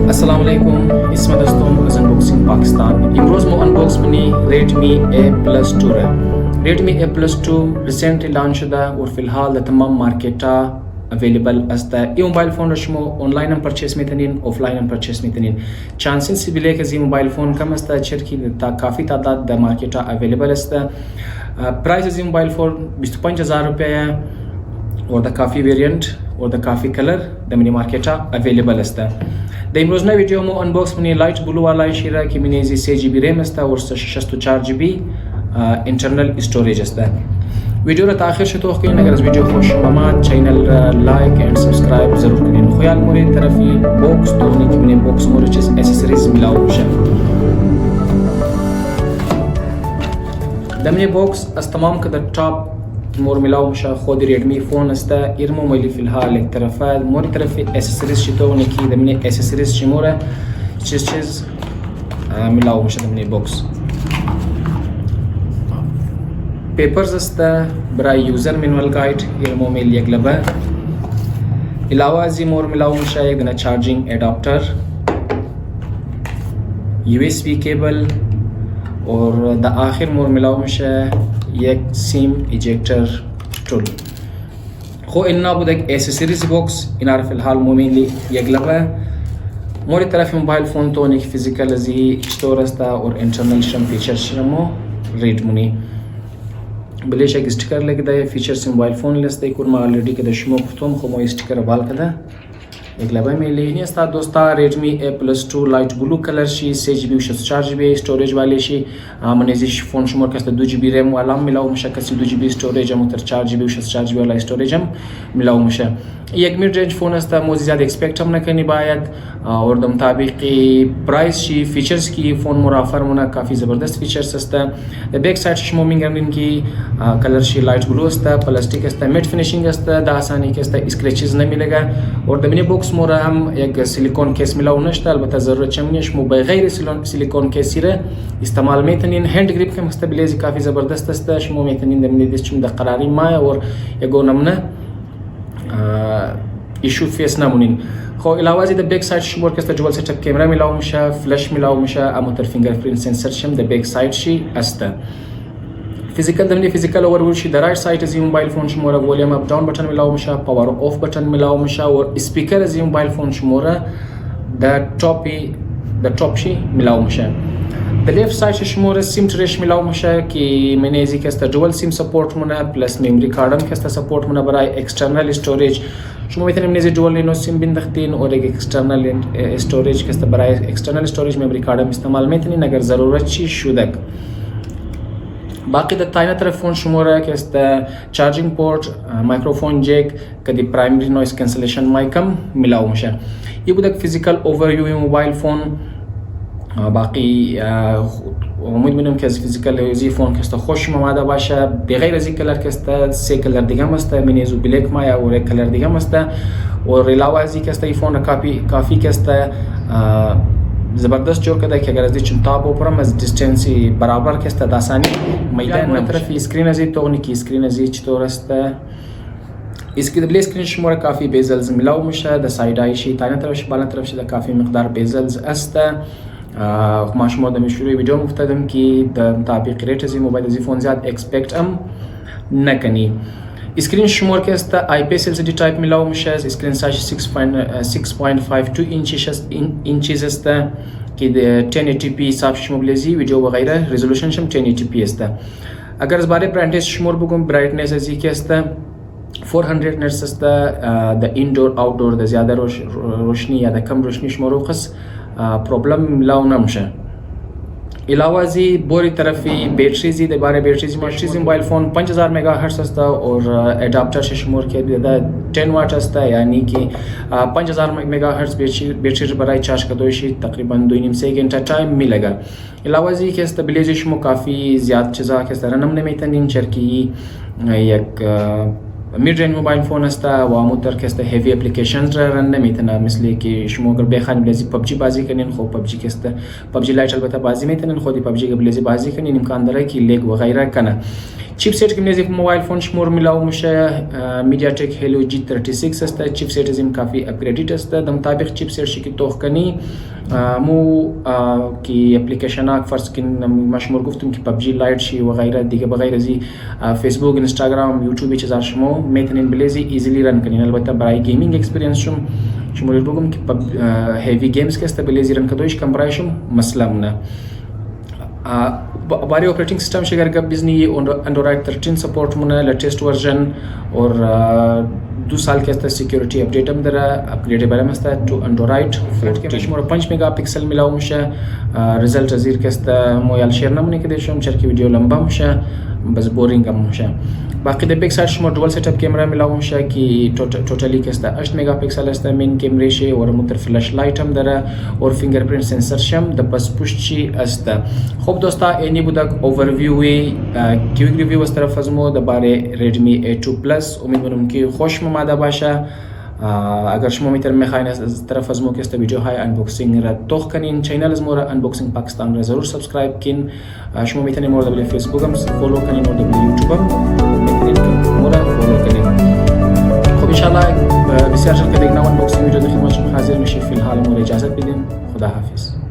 अस्सलामुअलैकुम इसमें दोस्तों अनबॉक्सिंग पाकिस्तान इम्रोज़ मो अनबॉक्स मनी Redmi A+2 है। Redmi A+2 रिसेंटली लॉन्च शुदा और फिलहाल तमाम मार्केटा अवेलेबल अस्ता है। ये मोबाइल फ़ोन रशमो ऑनलाइन हम परचेस में तनीन ऑफलाइन हम परचेस में तनीन चांसेस बिले के जी मोबाइल फ़ोन कम अस्ता है की काफ़ी तादाद द मार्केटा अवेलेबल अस्ता है। प्राइस जी मोबाइल फ़ोन 25,000 रुपये है और द काफ़ी वेरिएंट और द काफ़ी कलर द मिनी मार्केटा अवेलेबल अस्ता है। द इम्रोज़ना वीडियो मो अनबॉक्स मनी लाइट ब्लू वाला शिरा की मिनी जी 6GB रैम अस्ता और 64GB इंटरनल स्टोरेज अस्ता वीडियो रत आखिर से तो अगर वीडियो खुश mama channel like and subscribe जरूर करें। ख्याल मोरे तरफी बॉक्स तो की मिनी बॉक्स मोरे चीज एसेसरीज मिलाओ शे द मिनी बॉक्स अस तमाम का द टॉप मोर मिलाओ मशा खुद रेडमी फ़ोन अस्ता इरमो मली फ़िलहाल एक तरफ मोरी तरफ एसेसरीज शितो की दमने एसेसरीज शिमोरा चीज़ मिलाओ मशा दमने बॉक्स पेपर्स अस्ता बराई यूज़र मैनुअल गाइड इरमो में लिया ग्लबा अलावा जी मोर मिलाओ मशा एक दिन चार्जिंग एडाप्टर USB केबल और द आखिर मोर मिलाओ मशा एक सिम इजेक्टर टूल खो इन्ना बुदक एसेसरीज बॉक्स इनार फिलहाल मोमिनली यगलबा मोरी तरफ मोबाइल फ़ोन तो निक फिजिकल जी स्टोर अस्ता और इंटरनल शम फीचर शमो रेड मुनी बलेश एक स्टिकर लगे दा फीचर्स मोबाइल फ़ोन लेस्ते कुरमा ऑलरेडी के दशमो तुम खो मो स्टिकर बाल कदा एक लबा में लेनी अस्ता दोस्ता Redmi A+2 light blue colour she 6GB 64GB storage वाले शी मने जी फ़ोन शुमर कस्ता 2GB रैम वाला मिलाओ मशा कसी 2GB स्टोरेज हम उतर 4GB 64GB वाला स्टोरेज हम मिलाओ मशा एक मिड रेंज फ़ोन अस्ता मोज़ ज़्यादा एक्सपेक्ट हम न करनी बायत और द मुताबिक प्राइस शी फीचर्स की फ़ोन मुराफर मुना काफ़ी ज़बरदस्त फीचर्स अस्ता बैक साइड शमोमिंग की कलर शी लाइट ब्लू अस्ता प्लास्टिक अस्ता मिड फिनिशिंग अस्ता द आसानी के अस्ता स्क्रैचेस न मिलेगा और द मिनी बॉक्स मोरा हम एक सिलिकॉन केस मिलाओ नश्ता अलबत्ता ज़रूरत चमनिश मो बगैर सिलिकॉन केस सिरे इस्तेमाल में तनीन हैंड ग्रिप के मुस्तबिलेज़ काफ़ी ज़बरदस्त अस्ता शमो में तनीन दमनी दिस चुम द करारी माया और एगो नमना इशू फेस ना मुनिन खो अलावा जी द बैक साइड शुमर के जुअल सेटअप कैमरा मिलाओ मशा फ्लैश मिलाओ मशा अमुतर फिंगरप्रिंट सेंसर शम द बैक साइड शी अस्ता फिजिकल दमनी फिजिकल ओवरव्यू शी द राइट साइड जी मोबाइल फ़ोन शुमोरा वॉल्यूम अप डाउन बटन मिलाओ मशा पावर ऑफ बटन मिलाओ मशा और स्पीकर जी मोबाइल फ़ोन शुमोरा द टॉप शी मिलाओ मशा द लेफ्ट साइड से शुमोरा सिम ट्रेश मिलाओ मशा कि मैंने जी के डुअल सिम सपोर्ट मुना प्लस मेमोरी कार्ड के सपोर्ट मुना बराई एक्सटर्नल स्टोरेज शुमो इतने मैंने जी डुअल नो सिम बिन दख्तीन और एक एक्सटर्नल स्टोरेज के बराई एक्सटर्नल स्टोरेज मेमोरी कार्ड इस्तेमाल में इतनी अगर ज़रूरत ची शुदक बाकी ताइना तरफ फ़ोन शुमोरा के चार्जिंग पोर्ट माइक्रोफोन जैक कदी प्राइमरी नॉइस कैंसलेशन माइकम मिलाओ मशा ये बुदक फिजिकल ओवरव्यू मोबाइल फ़ोन बाकी उम्मीद मिनम के फिजिकल जी फ़ोन के खुश ममादा बाशा बगैर जी कलर के से कलर दिगा मस्ता मैंने जो ब्लैक माया और एक कलर दिगा मस्ता और अलावा जी के फ़ोन काफ़ी के ज़बरदस्त जोर कदा कि अगर चुनताब ऊपर मज डिस्टेंस बराबर के आसानी मैदान तरफ स्क्रीन अजी तो उनकी स्क्रीन अजी तो रस्ता इसकी दबले स्क्रीन शुमार काफ़ी बेजल्स मिलाओ मुशा द साइड आइशी ताना तरफ बाला तरफ से काफ़ी मकदार बेजल्स अस्ता माशुमा द शुरू वीडियो मुफ्तदम की द मुताबिक रेट अजी मोबाइल अजी फ़ोन ज़्यादा एक्सपेक्ट हम न कनी स्क्रीन शुमार के IPS LCD टाइप मिलाओ मुशा स्क्रीन साइज 6.52 इंचेस अस्ता कि 1080p साफ शुमबलेजी वीडियो वगैरह रेजोल्यूशन शम 1080p अस्ता अगर इस बारे ब्राइटनेस शुमार बुगम ब्राइटनेस अजी के अस्ता 400 नट्स अस्ता द इंडोर आउटडोर द ज़्यादा रोशनी या द कम रोशनी शुमार खस प्रॉब्लम मिलाओ ना मुशा अलावा जी बोरी तरफी बैटरी जी दे बारे बैटरी जी मोबाइल फ़ोन 5000 मेगाहर्ट्ज़ अस्ता और एडाप्टर से शुमार के 10 वाट अस्ता यानी कि 5000 मेगाहर्ट्ज़ बैटरी बराई चार्ज कर दोशी तकरीबन 2.5 से घंटा टाइम मिलेगा अलावा जी के स्टेबिलाइजेशन में काफ़ी ज़्यादा चीज़ा के तरह नमने में तनीन चर की एक ميد رينج موبايل فون هستا وموتر كستا هيفي ابلكيشنز رن میتونه مثل که شما اگر بخواین بلزی پبجی بازی کنین خب پبجی کستا پبجی لایت البته بازی میتونین خودی پبجی که بلزی بازی کنین امکان داره که لیگ و غیره کنه چیپسیت که می‌نزی موبایل فون شمور میلاو میشه میدیاتک هلیو جی 36 است چیپسیت ازم کافی اپگریدد است در مطابق چیپسیت شی که توخ کنی مو کی اپلیکیشن ها فرض کن مشمول گفتم که پبجی لایت شی و غیره دیگه بغیر از فیسبوک اینستاگرام یوتیوب چیزا شما میتونین بلزی ایزیلی رن کنین البته برای گیمینگ اکسپریانس شما بگم که هیوی گیمز که است بلزی رن کدوش کم برایشم مسئله مونه بارے ऑपरेटिंग सिस्टम शेयर का बिजनी एंड्रॉइड 13 सपोर्ट मुना लेटेस्ट वर्जन और 2 साल के अंदर सिक्योरिटी अपडेट हम दरा अपग्रेडेबल हम अस्ता टू एंड्रॉइड 14 मोर 5 मेगापिक्सल मिलाव मुशा रिजल्ट अजीर के अस्ता मोबाइल शेयर नमने के देशम चर की वीडियो लंबा मुशा बस बोरिंग हम मुशा बाकी दे पिक्सल शमो डुअल सेटअप कैमरा मिलाव मुशा की टोटली के अस्ता 8 मेगापिक्सल अस्ता मेन कैमरे शे और मुतर फ्लैश लाइट हम दरा और फिंगरप्रिंट सेंसर शम द बस पुशची अस्ता खूब दोस्ता एनी बुदक ओवरव्यू वे क्विक रिव्यू उस तरफ फजमो द बारे Redmi A2 Plus उम्मीद मनम की खुश ममादा बाशा अगर शमो मितर में खाइन इस तरफ फजमो के इस वीडियो हाई अनबॉक्सिंग रा तोख कनिन चैनल इस मोरा अनबॉक्सिंग पाकिस्तान रा जरूर सब्सक्राइब किन शमो मितर मोरा दबले फेसबुक हम फॉलो कनिन और दबले यूट्यूब हम मोरा फॉलो कनिन खूब इंशाल्लाह बिस्यार जल्द देखना अनबॉक्सिंग वीडियो देखने में हाजिर मिशी फिलहाल मोरा इजाजत बिदिन खुदा हाफिज